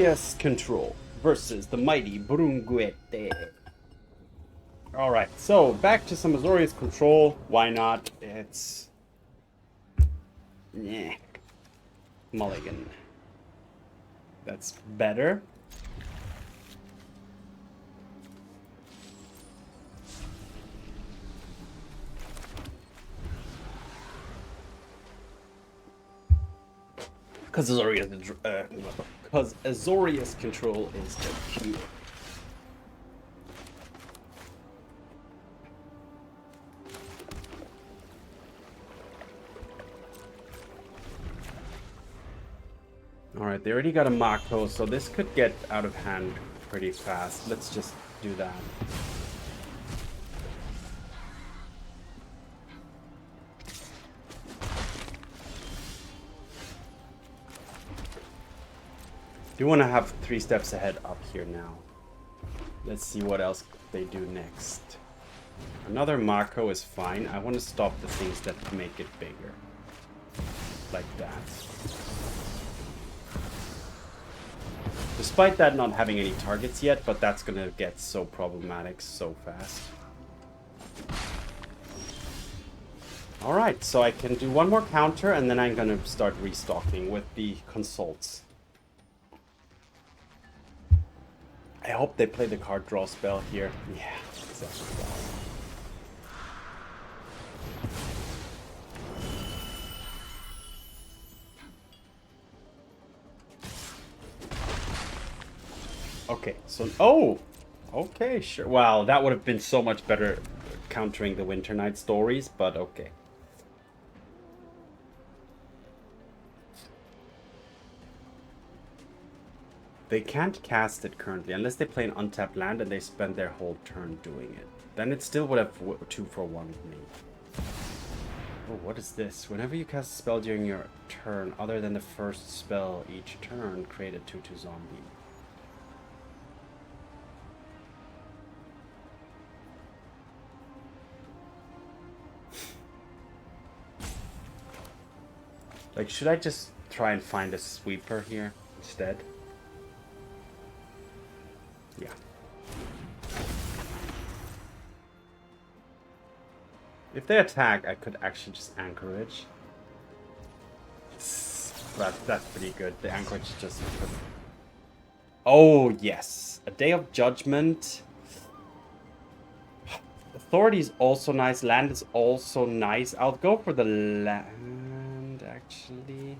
Azorius control versus the mighty Brunguete. Alright, so back to some Azorius control. Why not? It's... yeah. Mulligan. That's better. Because Azorius control is OP. Alright, they already got a Mako, so this could get out of hand pretty fast. Let's just do that. You want to have 3 steps ahead up here now. Let's see what else they do next. Another Mako is fine. I want to stop the things that make it bigger. Like that. Despite that not having any targets yet, but that's going to get so problematic so fast. Alright, so I can do one more counter and then I'm going to start restocking with the Consuls. I hope they play the card draw spell here. Yeah, exactly. Okay, so... oh! Okay, sure. Wow, that would have been so much better countering the Winter Night stories, but okay. They can't cast it currently, unless they play an untapped land and they spend their whole turn doing it. Then it still would have 2 for 1 with me. Oh, what is this? Whenever you cast a spell during your turn, other than the first spell each turn, create a 2/2 zombie. Like, should I just try and find a sweeper here instead? Yeah. If they attack, I could actually just Anchorage. That's pretty good. The Anchorage is just... oh, yes. A Day of Judgment. Authority is also nice. Land is also nice. I'll go for the land, actually.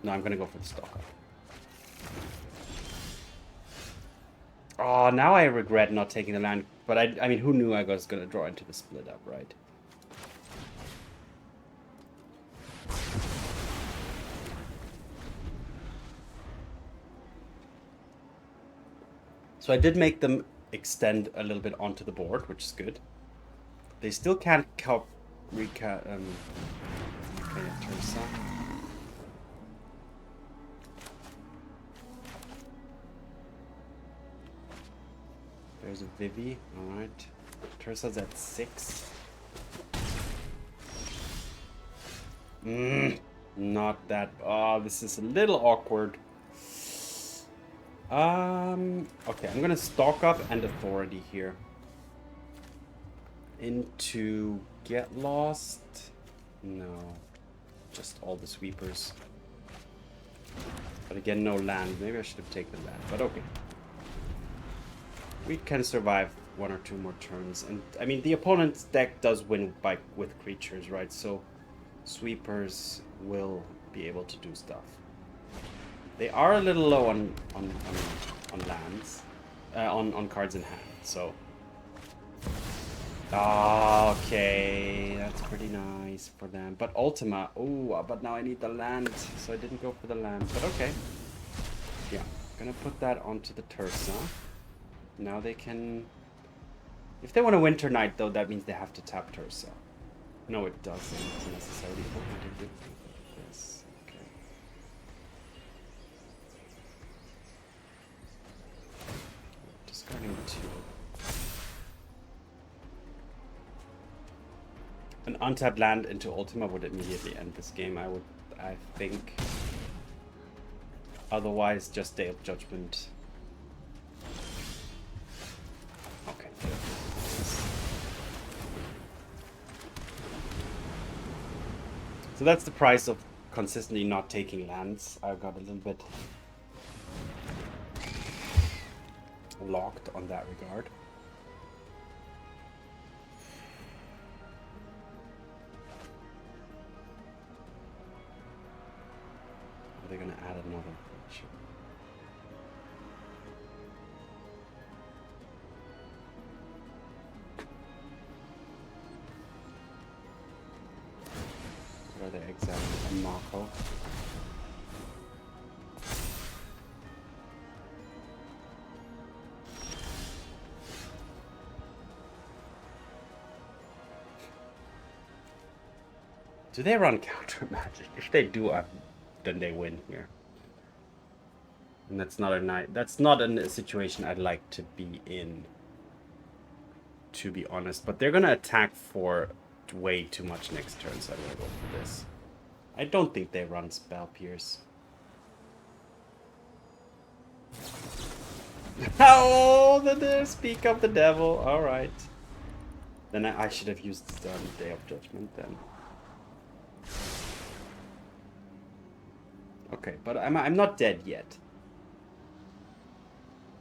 No, I'm going to go for the stock up. Oh, now I regret not taking the land. But I mean, who knew I was going to draw into the split up, right? So I did make them extend a little bit onto the board, which is good. They still can't Teresa. There's a Vivi, alright. Teresa's at 6. Not that... oh, this is a little awkward. Okay, I'm gonna stock up and authority here. Into Get Lost? No. Just all the sweepers. But again, no land. Maybe I should have taken the land, but okay. We can survive 1 or 2 more turns. And I mean, the opponent's deck does win with creatures, right? So sweepers will be able to do stuff. They are a little low on lands, on cards in hand. So, okay, that's pretty nice for them. But Ultima, oh, but now I need the land, so I didn't go for the land. But okay, yeah, gonna put that onto the Tersa. Now they can, if they want to Winter Night though, that means they have to tap Tersa. No, it doesn't necessarily. Oh, I did this. Okay. Discarding 2. An untapped land into Ultima would immediately end this game. I think. Otherwise, just Day of Judgment. Okay. So that's the price of consistently not taking lands. I got a little bit locked on that regard. Are they going to add another creature? What are they exiling? A Mako. Do they run counter magic? If they do, then they win here. And that's not a night. That's not a situation I'd like to be in, to be honest. But they're gonna attack for way too much next turn, so I'm gonna go for this. I don't think they run Spell Pierce. Oh, the speak of the devil. All right. Then I should have used Day of Judgment then. Okay, but I'm not dead yet.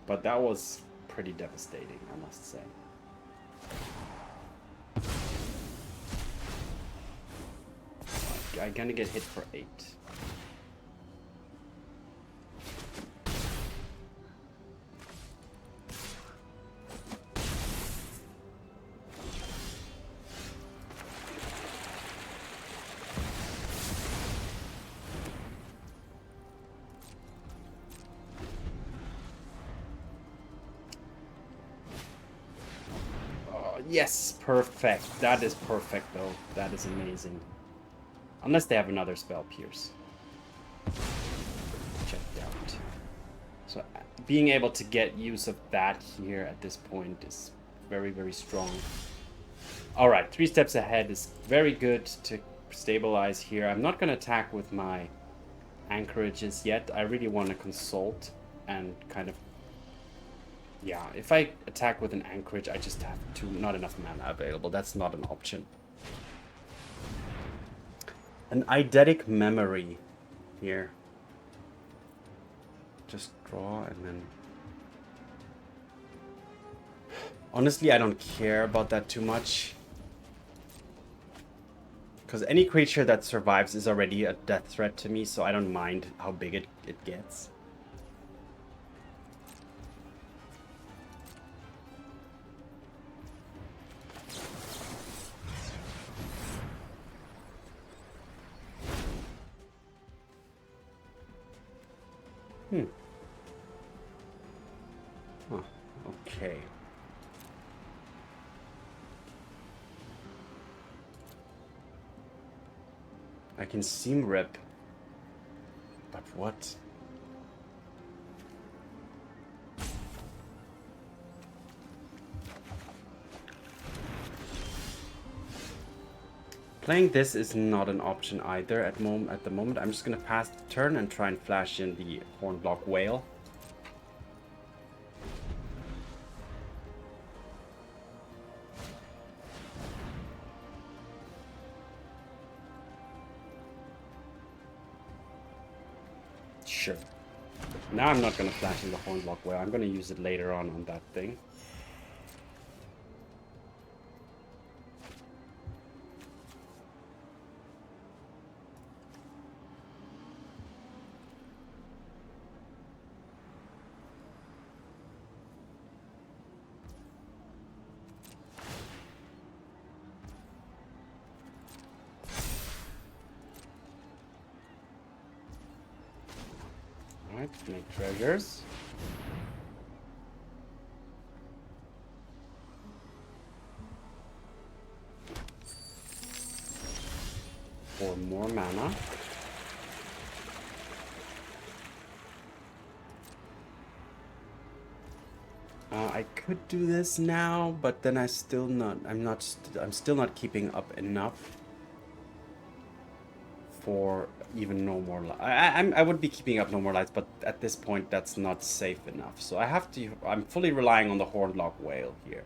But that was pretty devastating, I must say. I'm gonna get hit for 8. Yes, perfect. That is perfect, though. That is amazing. Unless they have another Spell Pierce. Checked out. So being able to get use of that here at this point is very, very strong. All right, 3 steps ahead is very good to stabilize here. I'm not going to attack with my anchorages yet. I really want to consult and kind of... Yeah, if I attack with an anchorage, I just have not enough mana available. That's not an option. An eidetic memory here. Just draw and then... Honestly, I don't care about that too much. Because any creature that survives is already a death threat to me, so I don't mind how big it gets. Huh. Okay. I can seam rip. But what? Playing this is not an option either at the moment. I'm just going to pass the turn and try and flash in the Horned Loch-Whale. Sure. Now I'm not going to flash in the Horned Loch-Whale. I'm going to use it later on that thing. Make treasures. For more mana. I could do this now, but then I'm still not keeping up enough for even no more I would be keeping up no more lights, but at this point that's not safe enough. So I have to, I'm fully relying on the Horned Loch-Whale here.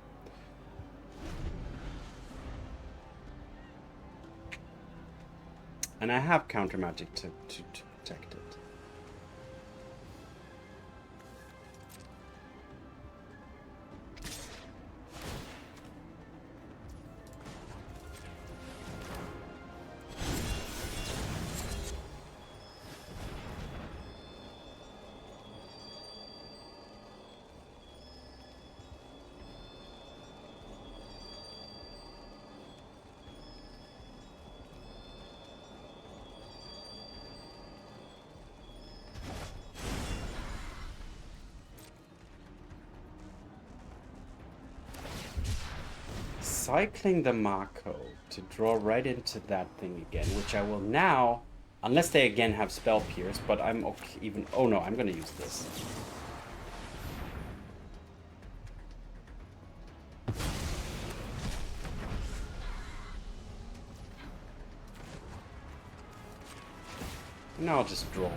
And I have counter magic to protect it. Cycling the Mako to draw right into that thing again, which I will now, unless they again have Spell Pierce, but I'm okay even, oh no, I'm gonna use this. Now I'll just draw.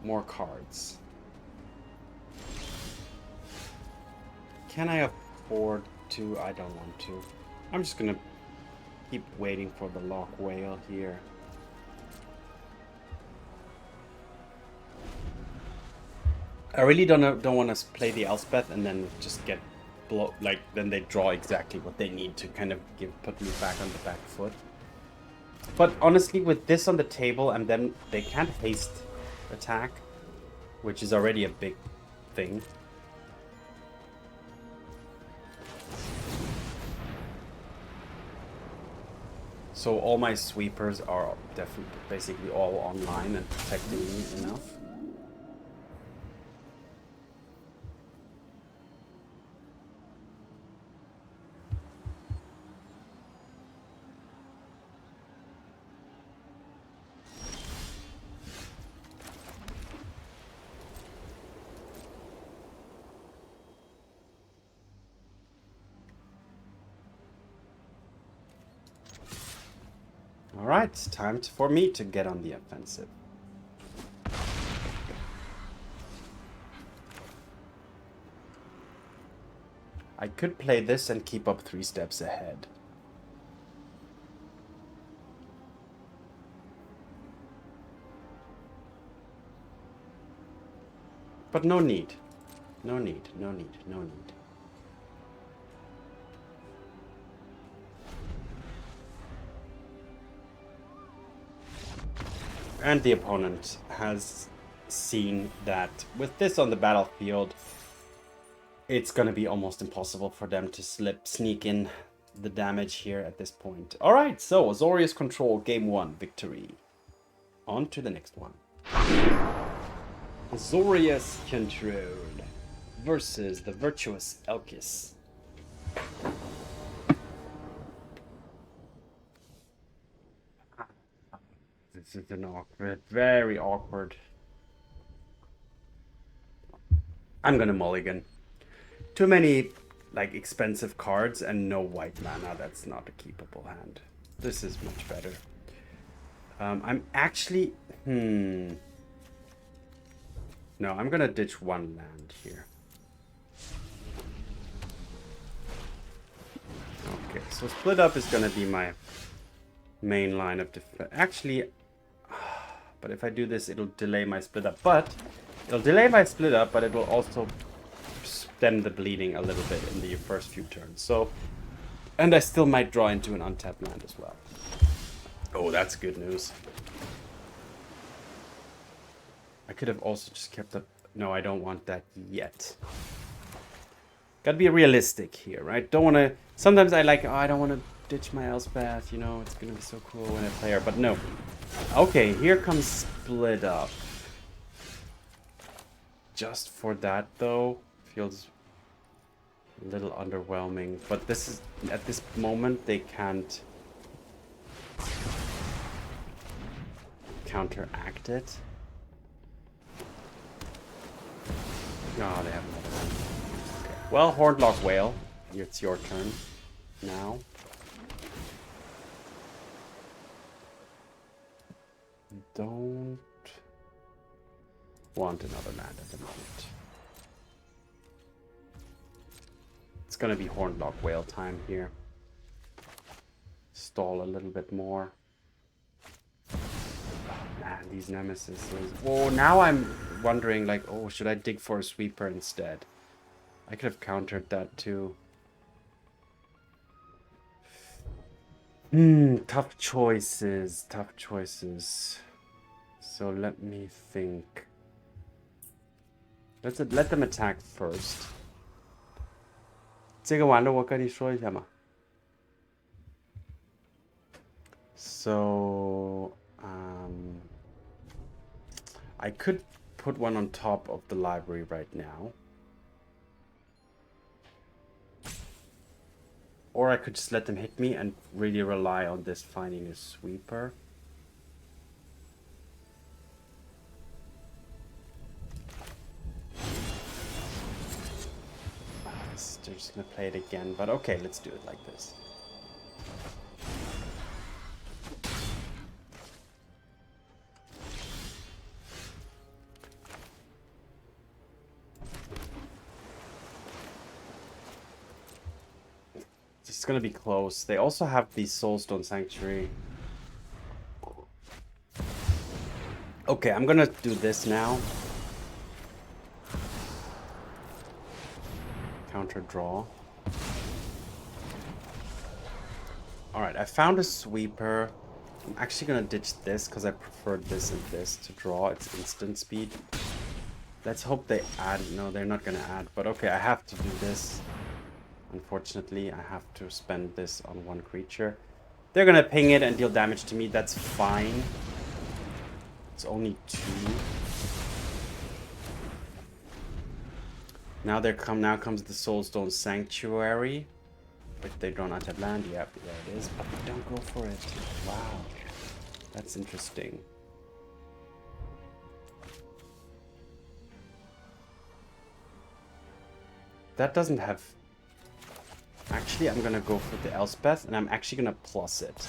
More cards. Can I afford to? I don't want to. I'm just gonna keep waiting for the Loch-Whale here. I really don't want to play the Elspeth and then just get like then they draw exactly what they need to kind of put me back on the back foot. But honestly, with this on the table and then they can't haste attack, which is already a big thing. So all my sweepers are definitely basically all online and protecting me enough. Alright, time for me to get on the offensive. I could play this and keep up 3 steps ahead. But no need. No need, no need, no need. And the opponent has seen that with this on the battlefield, it's going to be almost impossible for them to sneak in the damage here at this point. Alright, so Azorius control, game 1, victory. On to the next one. Azorius control versus the virtuous Elkis. This is an awkward, very awkward. I'm gonna mulligan. Too many, like, expensive cards and no white mana. That's not a keepable hand. This is much better. I'm actually... No, I'm gonna ditch 1 land here. Okay, so split up is gonna be my main line of defense. Actually... But if I do this, it'll delay my split up. But it'll delay my split up, but it will also stem the bleeding a little bit in the first few turns. So, and I still might draw into an untapped land as well. Oh, that's good news. I could have also just kept up. No, I don't want that yet. Gotta be realistic here, right? Don't want to. Sometimes I like. Oh, I don't want to ditch my Elspeth. You know, it's gonna be so cool when I play her. But no. Okay, here comes split up. Just for that though, feels a little underwhelming. But this is at this moment they can't counteract it. Oh, they have another one. Okay. Well, Horned Loch-Whale, it's your turn now. Don't want another land at the moment. It's gonna be Horned Loch-Whale time here. Stall a little bit more. Man, these nemesis. Whoa, now I'm wondering, like, oh, should I dig for a sweeper instead? I could have countered that too. Tough choices, tough choices. So let me think. Let them attack first. 这个完了，我跟你说一下嘛。So, I could put one on top of the library right now. Or I could just let them hit me and really rely on this finding a sweeper. They're just gonna play it again, but okay, let's do it like this. It's gonna be close. They also have the Soulstone Sanctuary. Okay, I'm gonna do this now. Counter draw. Alright, I found a sweeper. I'm actually gonna ditch this because I prefer this and this to draw. It's instant speed. Let's hope they add. No, they're not gonna add. But okay, I have to do this. Unfortunately, I have to spend this on one creature. They're gonna ping it and deal damage to me. That's fine. It's only 2. Now now comes the Soulstone Sanctuary. If they draw an untapped land, yep, there it is. But they don't go for it. Wow. That's interesting. That doesn't have... Actually, I'm gonna go for the Elspeth, and I'm actually gonna plus it.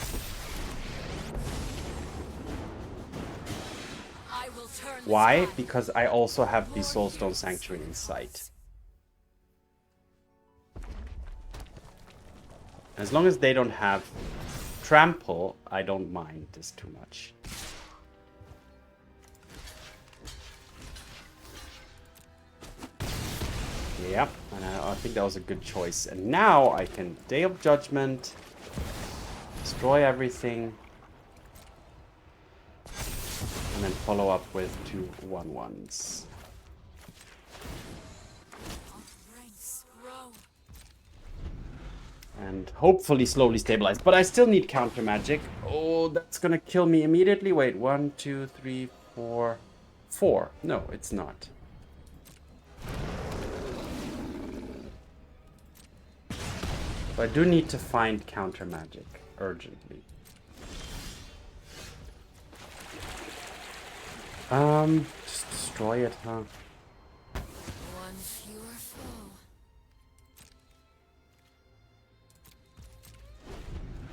Why? Because I also have the Soulstone Sanctuary in sight. As long as they don't have trample, I don't mind this too much. Yep, and I think that was a good choice. And now I can Day of Judgment, destroy everything, and then follow up with 2 1/1s. And hopefully slowly stabilize. But I still need counter magic. Oh, that's gonna kill me immediately. Wait, 1, 2, 3, 4, 4. No, it's not. So I do need to find counter magic urgently. Just destroy it, huh? One fewer foe.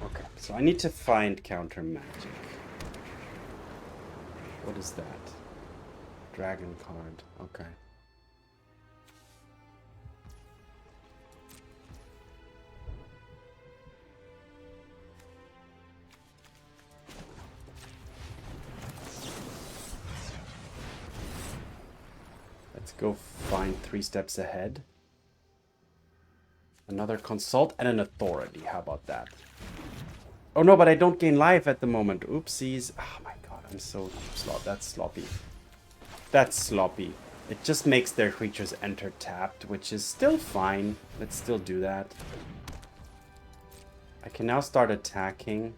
Okay, so I need to find counter magic. What is that? Dragon card. Okay. Let's go find 3 steps ahead. Another consult and an authority. How about that? Oh no, but I don't gain life at the moment. Oopsies. Oh my god, I'm so sloppy. That's sloppy. That's sloppy. It just makes their creatures enter tapped, which is still fine. Let's still do that. I can now start attacking.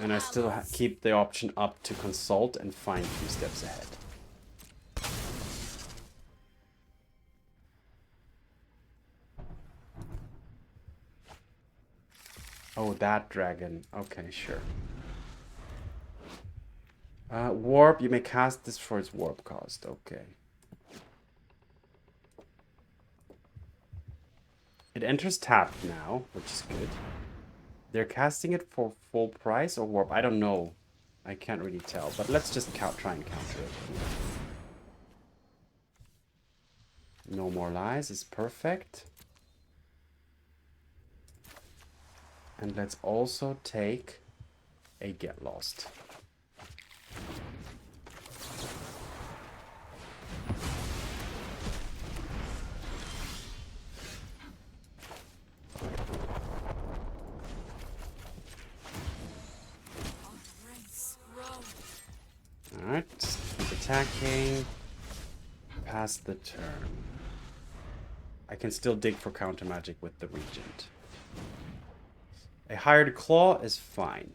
And I still keep the option up to consult and find 2 steps ahead. Oh, that dragon. Okay, sure. Warp, you may cast this for its warp cost. Okay. It enters tapped now, which is good. They're casting it for full price or warp? I don't know. I can't really tell, but let's just try and counter it. No More Lies is perfect. And let's also take a Get Lost. Alright, just keep attacking. Pass the turn. I can still dig for counter magic with the Regent. A Hired Claw is fine.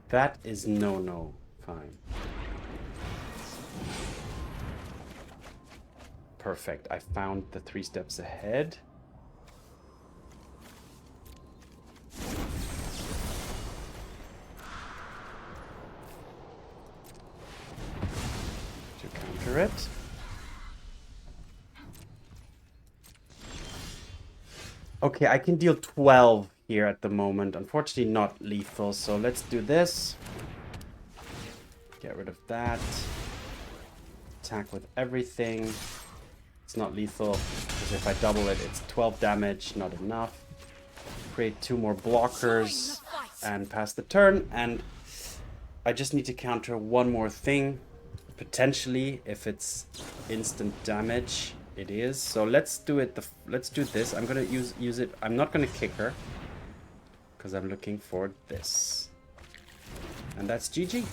That is no. Fine. Perfect. I found the 3 steps ahead. To counter it. Okay, I can deal 12 here at the moment. Unfortunately, not lethal. So let's do this. Get rid of that. Attack with everything. It's not lethal, because if I double it, it's 12 damage. Not enough. Create 2 more blockers and pass the turn. And I just need to counter 1 more thing. Potentially, if it's instant damage. It is. So let's do it. Let's do this. I'm gonna use it. I'm not gonna kick her because I'm looking for this, and that's GG.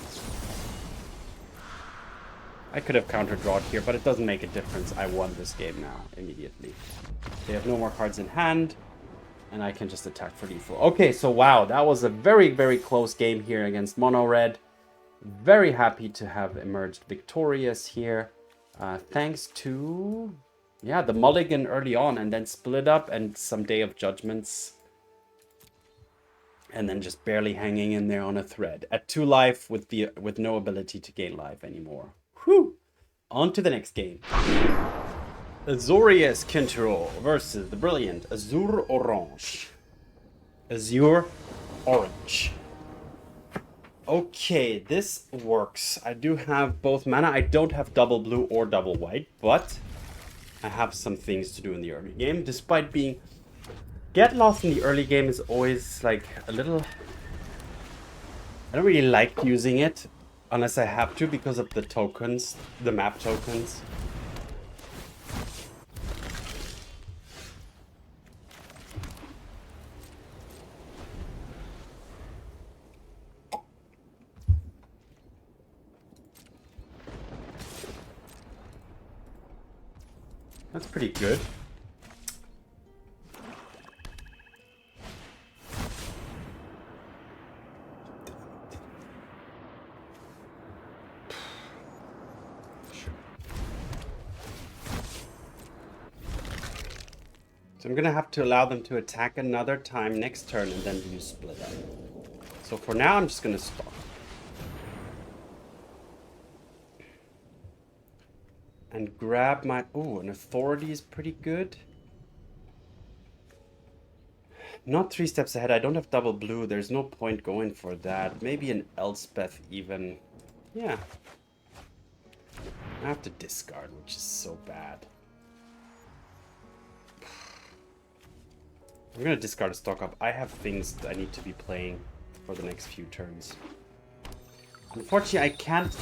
I could have counter drawed here, but it doesn't make a difference. I won this game now immediately. They have no more cards in hand, and I can just attack for lethal. Okay, so wow, that was a very close game here against Mono Red. Very happy to have emerged victorious here, thanks to. Yeah, the mulligan early on and then split up and some Day of Judgments. And then just barely hanging in there on a thread. At 2 life with no ability to gain life anymore. Whew! On to the next game. Azorius Control versus the brilliant Azure Orange. Azure Orange. Okay, this works. I do have both mana. I don't have double blue or double white, but I have some things to do in the early game, despite being... Get Lost in the early game is always, like, a little... I don't really like using it, unless I have to, because of the tokens, the map tokens. That's pretty good. So I'm gonna have to allow them to attack another time next turn and then use split up. So for now, I'm just gonna stop. And grab my... Oh, an Authority is pretty good. Not 3 steps ahead. I don't have double blue. There's no point going for that. Maybe an Elspeth even. Yeah. I have to discard, which is so bad. I'm gonna discard a stock up. I have things that I need to be playing for the next few turns. Unfortunately, I can't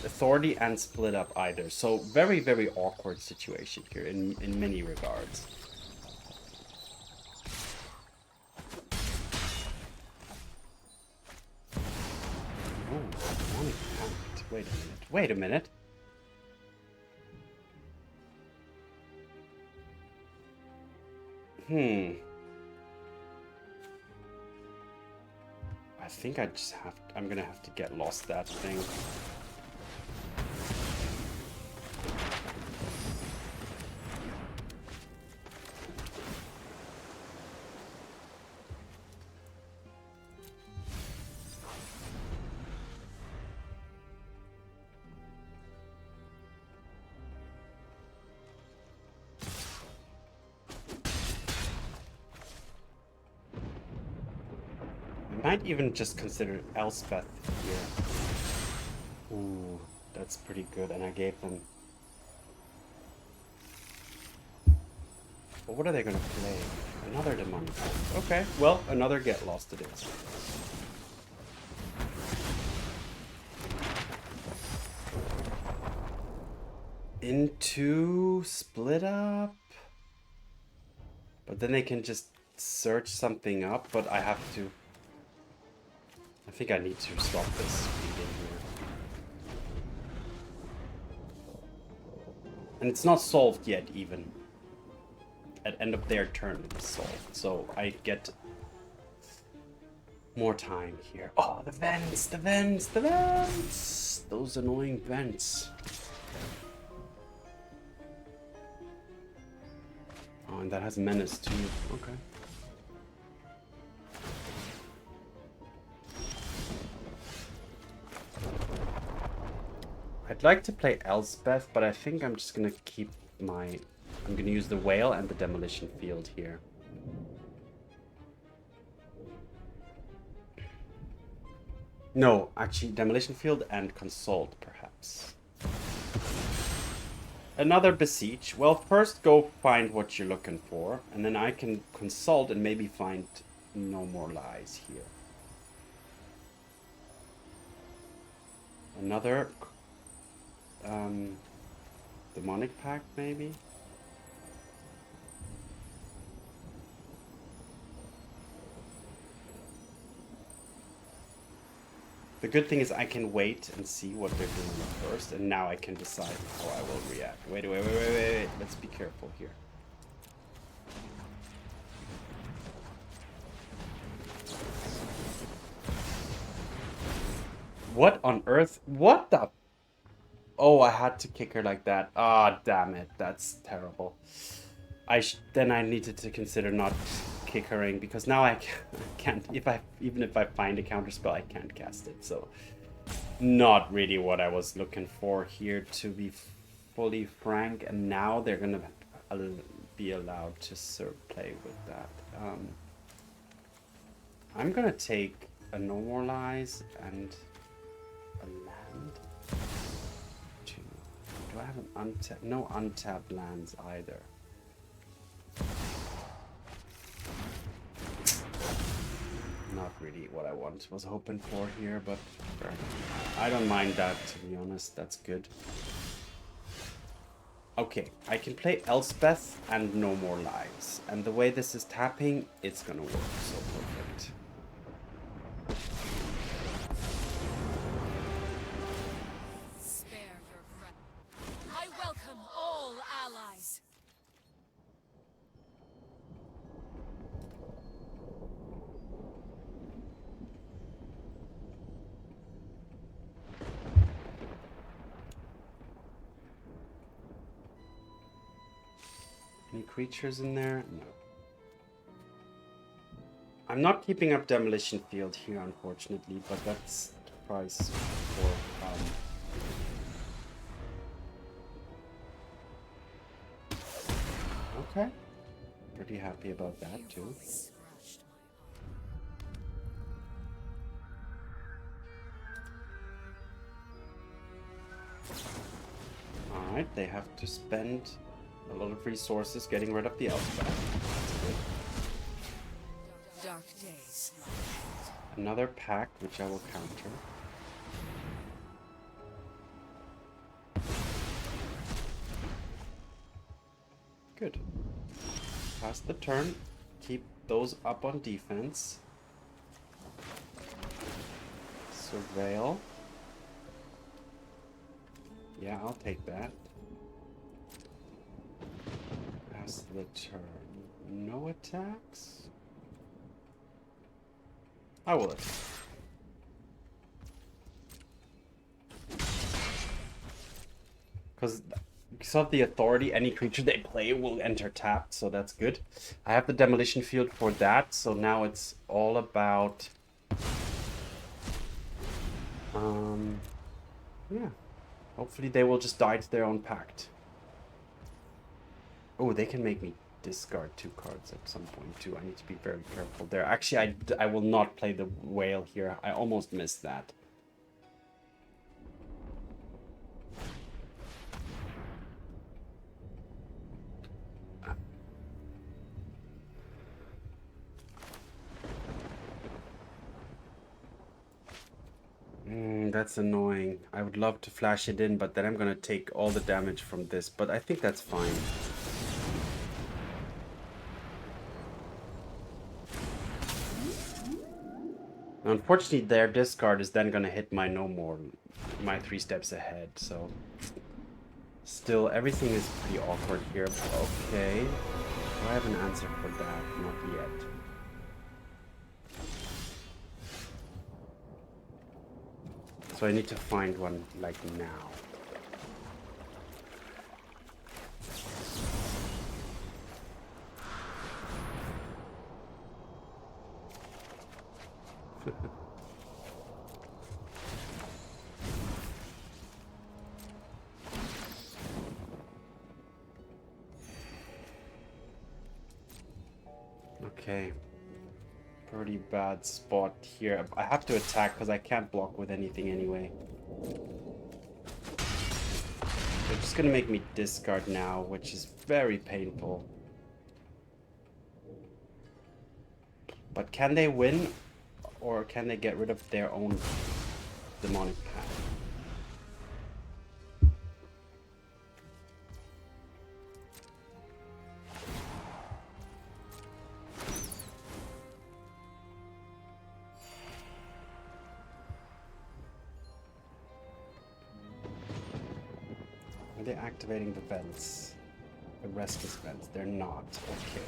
Authority and split up either. So very awkward situation here in many regards. Oh, wait a minute. I think I just have to, I'm gonna have to get lost that thing. Might even just consider Elspeth here. Ooh, that's pretty good, and I gave them... But what are they gonna play? Another demonic. Okay, well, another get lost it is. Into split up? But then they can just search something up, but I have to... I think I need to stop this reading here. And it's not solved yet, even. At end of their turn, it's solved. So I get more time here. Oh, the vents, the vents, the vents! Those annoying vents. Oh, and that has menace too. Okay. I'd like to play Elspeth, but I think I'm just gonna keep my... I'm gonna use the Whale and the Demolition Field here. No, actually, Demolition Field and Consult, perhaps. Another Besiege. Well, first go find what you're looking for, and then I can consult and maybe find No More Lies here. Another Demonic Pact, maybe? The good thing is I can wait and see what they're doing first, and now I can decide how I will react. Wait. Let's be careful here. What on earth? What the? Oh, I had to kick her like that. Ah, damn it. That's terrible. Then I needed to consider not kickering, because now I can't, even if I find a counterspell, I can't cast it. So not really what I was looking for here, to be fully frank. And now they're gonna be allowed to play with that. I'm gonna take a No More Lies and a land. Do I have an untapped? No untapped lands either. Not really what I was hoping for here, but I don't mind that, to be honest. That's good. Okay, I can play Elspeth and No More Lives. And the way this is tapping, it's gonna work so perfect. Spare your breath. I welcome all allies. Any creatures in there? No. I'm not keeping up Demolition Field here, unfortunately, but that's the price for... Okay. Pretty happy about that, too. Alright, they have to spend a lot of resources getting rid of the Elspeth. Dark days. Another pack, which I will counter. Good. Pass the turn. Keep those up on defense. Surveil. Yeah, I'll take that. Pass the turn. No attacks? I will attack. Because of the authority, any creature they play will enter tapped, so that's good. I have the Demolition Field for that, so now it's all about... yeah. Hopefully they will just die to their own pact. Oh, they can make me discard 2 cards at some point too. I need to be very careful there. Actually, I will not play the whale here. I almost missed that. That's annoying. I would love to flash it in, but then I'm gonna take all the damage from this, but I think that's fine. Unfortunately, their discard is then gonna hit my no more, my 3 steps ahead, so... Still, everything is pretty awkward here. Okay. Do I have an answer for that? Not yet. So I need to find one, like, now. Okay. Pretty bad spot here. I have to attack because I can't block with anything anyway. They're just gonna make me discard now, which is very painful. But can they win? Or can they get rid of their own demonic path? Are they activating the vents? The restless vents? They're not. Okay.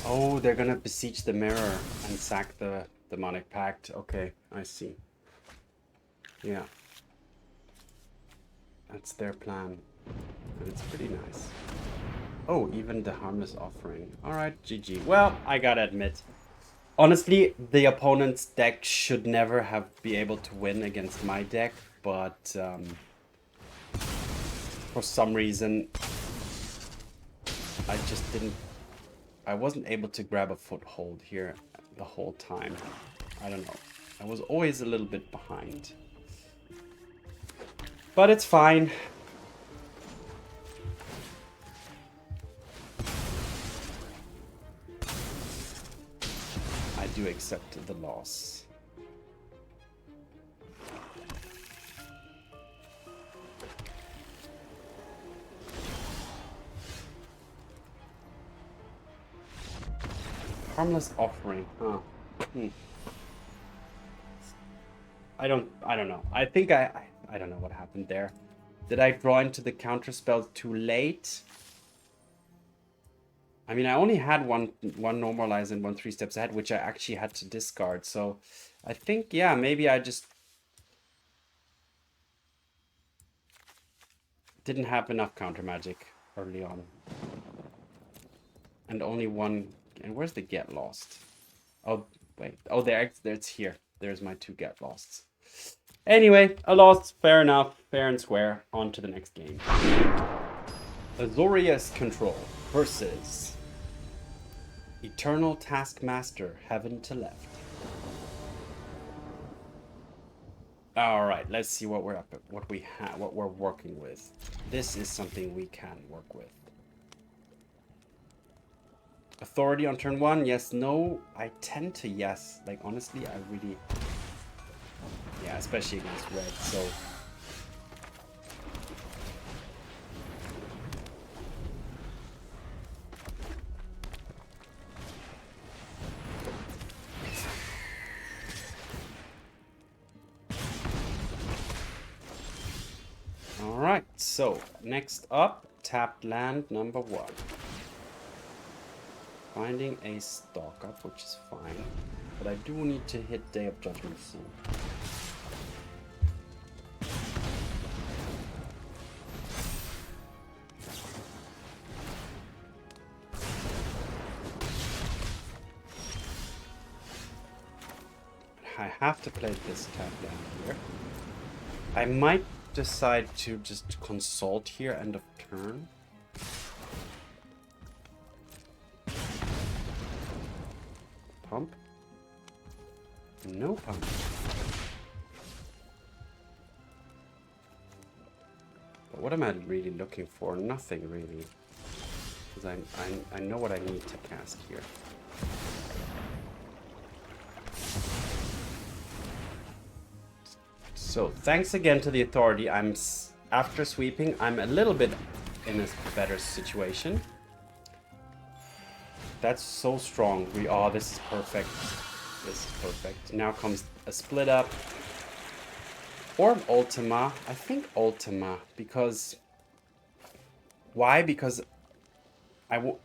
Oh, they're gonna besiege the mirror and sack the demonic pact. Okay, I see. Yeah. That's their plan. And it's pretty nice. Oh, even the harmless offering. Alright, GG. Well, I gotta admit. Honestly, the opponent's deck should never have been able to win against my deck, but for some reason I just didn't... I wasn't able to grab a foothold here the whole time. I don't know. I was always a little bit behind. But it's fine. I do accept the loss. Harmless offering, huh? I don't know. I think I don't know what happened there. Did I draw into the counter spell too late? I mean, I only had one normalize and 3 steps ahead, which I actually had to discard. So I think, yeah, maybe I just didn't have enough counter magic early on. And only one. And where's the get lost? Oh, wait. Oh, it's here. There's my 2 get losts. Anyway, a loss. Fair enough. Fair and square. On to the next game. Azorius Control versus Eternal Taskmaster, Heaven to Left. All right, let's see what we're up at, what we're working with. This is something we can work with. Authority on turn 1, yes, no. I tend to yes. Like, honestly, I really... Yeah, especially against red, so... Alright, so, next up, tapped land number 1. Finding a stock up, which is fine, but I do need to hit Day of Judgment soon. I have to play this tap down here. I might decide to just consult here end of turn. Pump. No pump. But what am I really looking for? Nothing really. Because I know what I need to cast here. So thanks again to the authority. After sweeping, I'm a little bit in a better situation. That's so strong. This is perfect. This is perfect. Now comes a split up. Or Ultima. I think Ultima. Because... Why? Because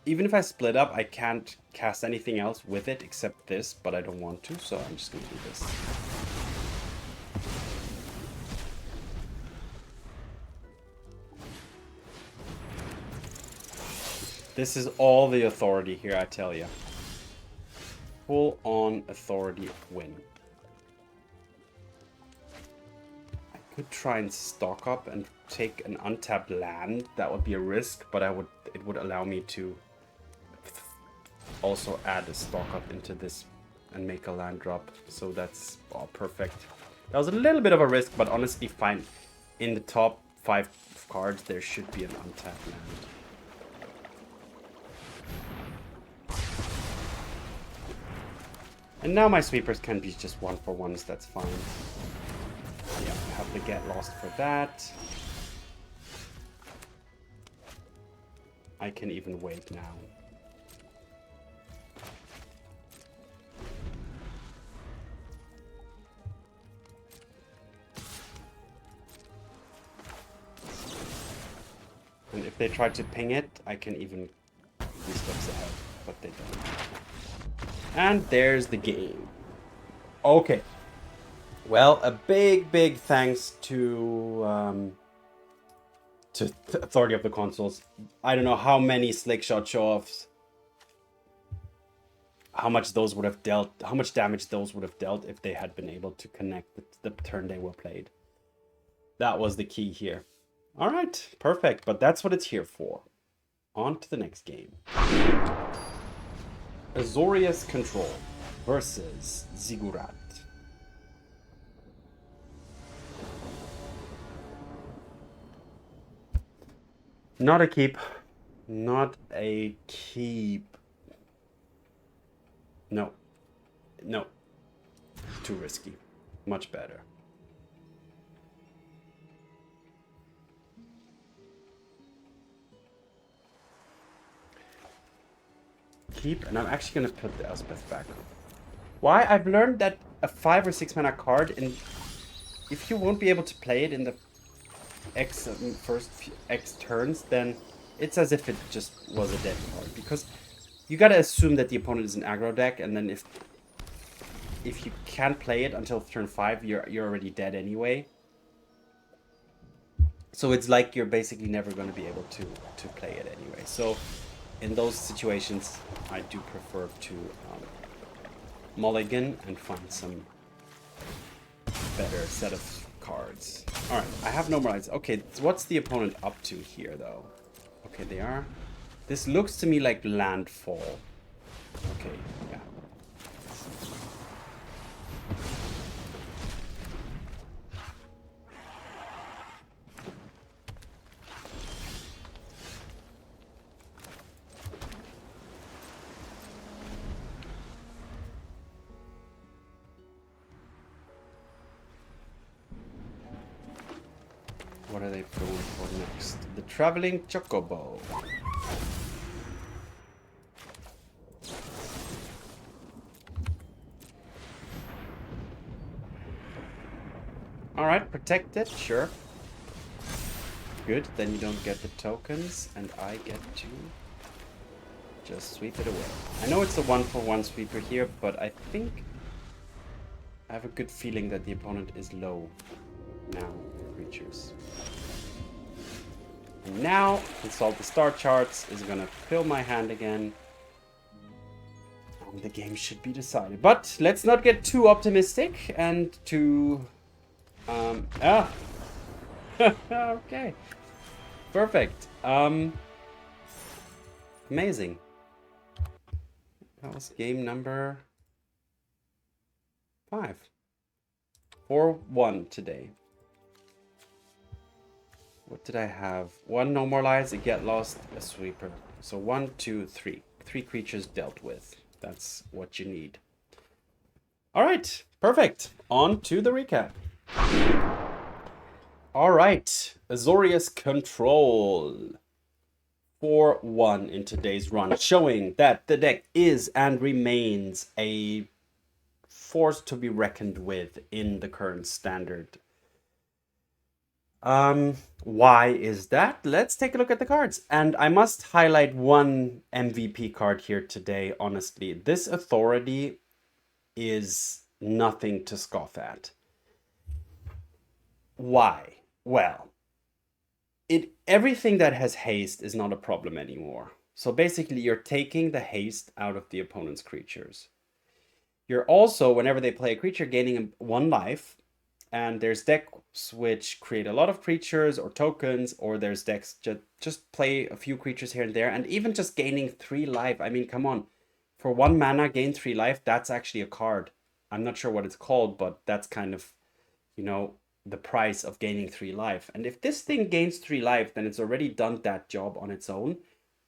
even if I split up, I can't cast anything else with it except this. But I don't want to, so I'm just going to do this. This is all the authority here, I tell you. Full on authority win. I could try and stock up and take an untapped land. That would be a risk, but it would allow me to also add a stock up into this and make a land drop. So that's all perfect. That was a little bit of a risk, but honestly fine. In the top 5 cards, there should be an untapped land. And now my sweepers can be just 1-for-1s, that's fine. Yeah, I have to get lost for that. I can even wait now. And if they try to ping it, I can even be steps ahead, but they don't. And there's the game. Okay. Well, a big thanks to Authority of the Consuls. I don't know how many slick shot show-offs, how much those would have dealt, how much damage those would have dealt if they had been able to connect the turn they were played. That was the key here. All right, perfect. But that's what it's here for. On to the next game. Azorius Control versus Ziggurat. Not a keep. Not a keep. No. No. Too risky. Much better. Keep, and I'm actually going to put the Elspeth back. Why? I've learned that a 5 or 6 mana card, if you won't be able to play it in the first X turns, then it's as if it just was a dead card. Because you got to assume that the opponent is an aggro deck, and then if you can't play it until turn 5, you're already dead anyway. So it's like you're basically never going to be able to play it anyway. So in those situations, I do prefer to mulligan and find some better set of cards. Alright, I have no more lights. Okay, what's the opponent up to here, though? Okay, they are... This looks to me like landfall. Okay, yeah. What are they going for next? The Traveling Chocobo. Alright, protect it, sure. Good, then you don't get the tokens, and I get to just sweep it away. I know it's a 1-for-1 sweeper here, but I think I have a good feeling that the opponent is low now for creatures. And now, Consult the Star Charts is gonna fill my hand again. the game should be decided. But let's not get too optimistic and too... okay. Perfect. Amazing. That was game number 5. 4-1 today. What did I have? 1 no more lives, a get lost, a sweeper. So 1, 2, 3. 3 creatures dealt with. That's what you need. All right, perfect. On to the recap. All right, Azorius Control. 4-1 in today's run, showing that the deck is and remains a force to be reckoned with in the current standard. Why is that? Let's take a look at the cards. And I must highlight one MVP card here today, honestly. This Authority is nothing to scoff at. Why? Well, everything that has haste is not a problem anymore. So basically, you're taking the haste out of the opponent's creatures. You're also, whenever they play a creature, gaining 1 life. And there's decks which create a lot of creatures or tokens, or there's decks just play a few creatures here and there, and even just gaining 3 life. I mean, come on. For 1 mana, gain 3 life, that's actually a card. I'm not sure what it's called, but that's kind of, you know, the price of gaining 3 life. And if this thing gains 3 life, then it's already done that job on its own.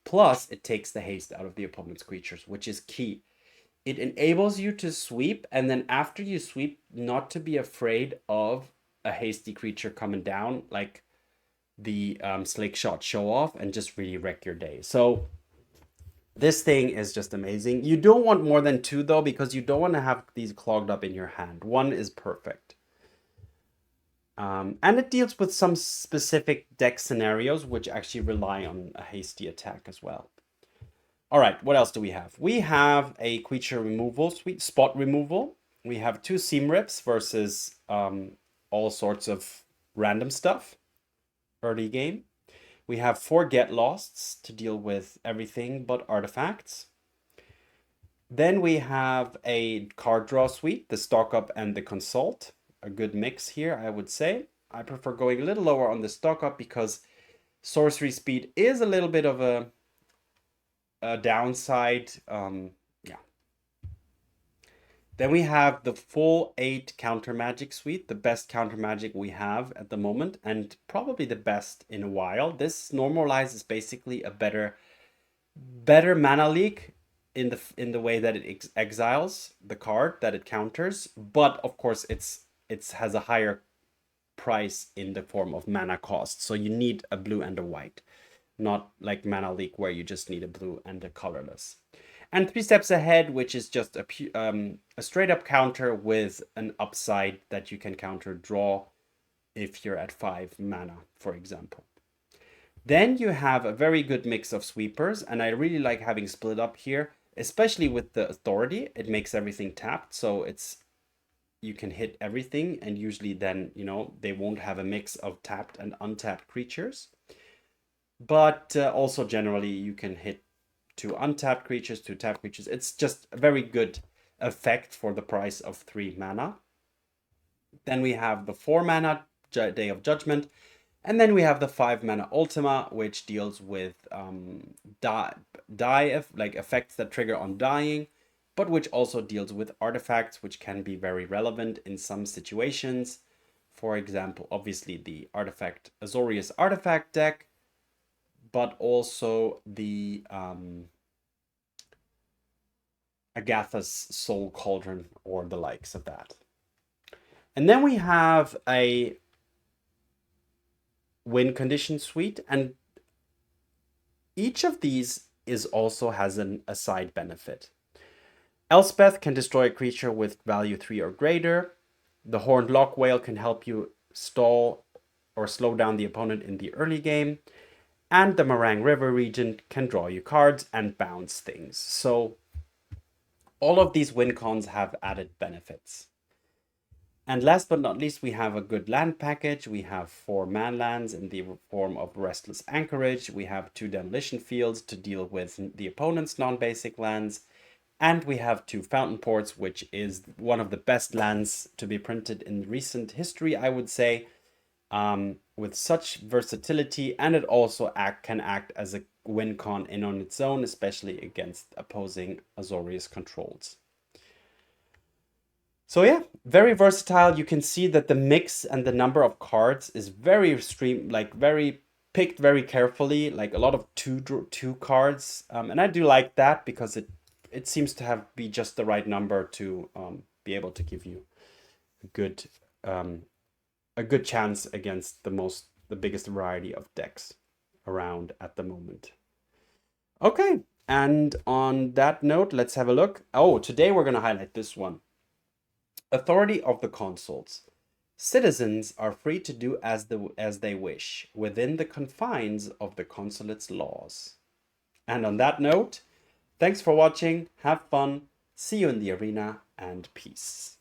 Plus, it takes the haste out of the opponent's creatures, which is key. It enables you to sweep, and then after you sweep, not to be afraid of a hasty creature coming down, like the Slick Shot Show Off, and just really wreck your day. So this thing is just amazing. You don't want more than 2, though, because you don't want to have these clogged up in your hand. 1 is perfect. And it deals with some specific deck scenarios, which actually rely on a hasty attack as well. All right, what else do we have? We have a creature removal suite, spot removal. We have 2 seam rips versus all sorts of random stuff early game. We have 4 get losts to deal with everything but artifacts. Then we have a card draw suite, the stock up and the consult. A good mix here, I would say. I prefer going a little lower on the stock up because sorcery speed is a little bit of a downside. Yeah. Then we have the full 8 counter magic suite, the best counter magic we have at the moment, and probably the best in a while. This normalizes basically a better mana leak in the way that it exiles the card that it counters, but of course it has a higher price in the form of mana cost. So you need a blue and a white. Not like Mana Leak where you just need a blue and a colorless. And 3 steps ahead, which is just a straight up counter with an upside that you can counter draw if you're at 5 mana, for example. Then you have a very good mix of sweepers, and I really like having split up here, especially with the Authority. It makes everything tapped, so you can hit everything, and usually then, you know, they won't have a mix of tapped and untapped creatures. But also generally you can hit 2 untapped creatures, 2 tapped creatures. It's just a very good effect for the price of 3 mana. Then we have the 4 mana Day of Judgment. And then we have the 5 mana Ultima, which deals with like effects that trigger on dying, but which also deals with artifacts, which can be very relevant in some situations. For example, obviously the Azorius artifact deck, but also the Agatha's Soul Cauldron or the likes of that. And then we have a win condition suite, and each of these also has a side benefit. Elspeth can destroy a creature with value 3 or greater. The Horned Loch-Whale can help you stall or slow down the opponent in the early game. And the Marang River Regent can draw you cards and bounce things. So all of these win cons have added benefits. And last but not least, we have a good land package. We have 4 man lands in the form of Restless Anchorage. We have 2 Demolition Fields to deal with the opponent's non-basic lands. And we have 2 Fountainports, which is one of the best lands to be printed in recent history, I would say, with such versatility, and it also can act as a win con in on its own, especially against opposing Azorius controls. So yeah, very versatile. You can see that the mix and the number of cards is very very picked very carefully, like a lot of two cards, and I do like that because it seems to be just the right number to be able to give you a good chance against the biggest variety of decks around at the moment. Okay, and on that note, let's have a look. Oh, today we're going to highlight this one. Authority of the Consuls. Citizens are free to do as they wish within the confines of the consulate's laws. And on that note, thanks for watching, have fun, see you in the arena, and peace.